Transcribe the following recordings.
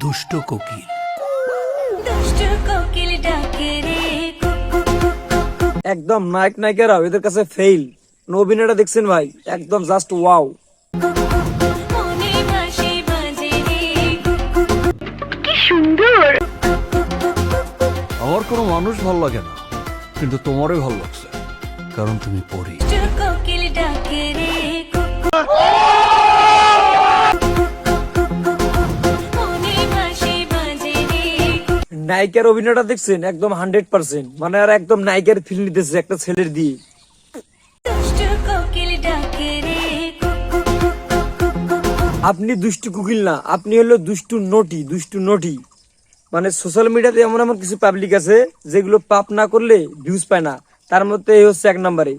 দুষ্ট কোকিল। একদম নায়ক নায়িকারা এদের কাছে ফেইল। অভিনয়টা দেখছেন ভাই, একদম জাস্ট ওয়াও। আমার কোনো মানুষ ভালো লাগে না, কিন্তু তোমারই ভালো লাগছে, কারণ তুমি পরি। নায়িকার অভিনয়টা দেখছেন, একদম 100%, মানে আর একদম নায়িকার ফিল নিতেছে একটা ছেলের দিয়ে। আপনি দুষ্টু কোকিল না, আপনি হলো দুষ্টু নটি, দুষ্টু নটি। মানে সোশ্যাল মিডিয়াতে এমন এমন কিছু পাবলিক আছে যেগুলো পাপ না করলে ভিউজ পায় না, তার মধ্যে এই হচ্ছে 1 নম্বরে।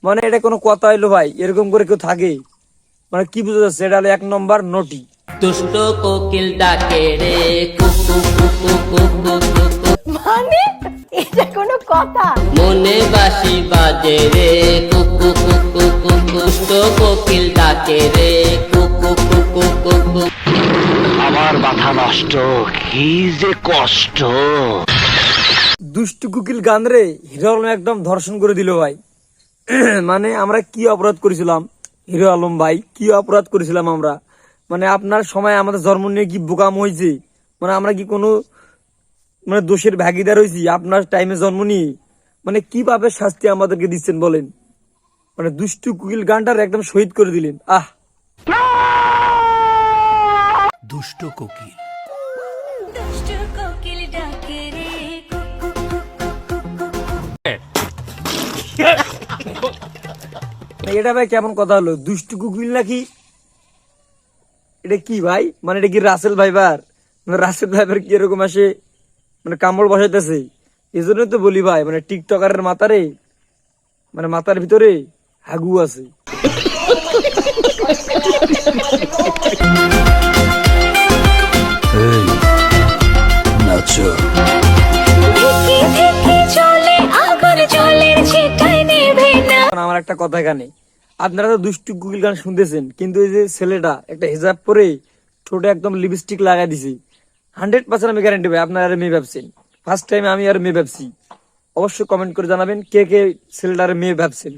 মানে এটা কোনো কথা হইলো ভাই? এরকম করে কেউ থাকে? মানে কি বুঝা যাচ্ছে? এটা হলো 1 নম্বর নটি। দুষ্ট কোকিল ডাকে রে কুকু কুকু কুকু কুকু, মানে এটা কোনো কথা? মনে বাঁশি বাজে রে কুকু কুকু কুকু, দুষ্ট কোকিল ডাকে রে কুকু কুকু কুকু। আমার মাথা নষ্ট, কি যে কষ্ট। দুষ্টু কুকিল গান রে হিরো আলম একদম ধর্ষণ করে দিল ভাই। মানে আমরা কি অপরাধ করেছিলাম হিরো আলম ভাই, কি অপরাধ করেছিলাম আমরা? মানে আপনার সময় আমাদের জন্ম নিয়ে কি বোকাম হয়েছে? মানে আমরা কি কোনো মানে দোষের ভাগিদার হয়েছি আপনার টাইমে জন্ম নিয়ে? মানে কিভাবে শাস্তি আমাদেরকে দিচ্ছেন বলেন? মানে দুষ্টু কুকিল গানটার একদম শহীদ করে দিলেন। আহ, দুষ্ট কোকিল। এটা ভাই কেমন কথা হলো? দুষ্টু কুকিল নাকি? এটা কি ভাই? মানে এটা কি রাসেল ভাইবার? মানে রাসেল ভাইবার কি এরকম আসে মানে কামড় বসাইতেছে? এই জন্য তো বলি ভাই, মানে টিকটকারের মাথারে মানে মাথার ভিতরে হাগু আছে। এই নাচো। আমার একটা কথা এখানে, আপনারা তো দুষ্টু কুকিল গান শুনতেছেন, কিন্তু এই যে ছেলেটা একটা হিজাব পরে ঠোঁটে একদম লিপস্টিক লাগাই দিছে, 100% আমি গ্যারান্টি ভাই আপনারা আর মেয়ে ভাবছেন। ফার্স্ট টাইম আমি আর মেয়ে ভাবছি। অবশ্যই কমেন্ট করে জানাবেন কে কে ছেলেটার মেয়ে ভাবছেন।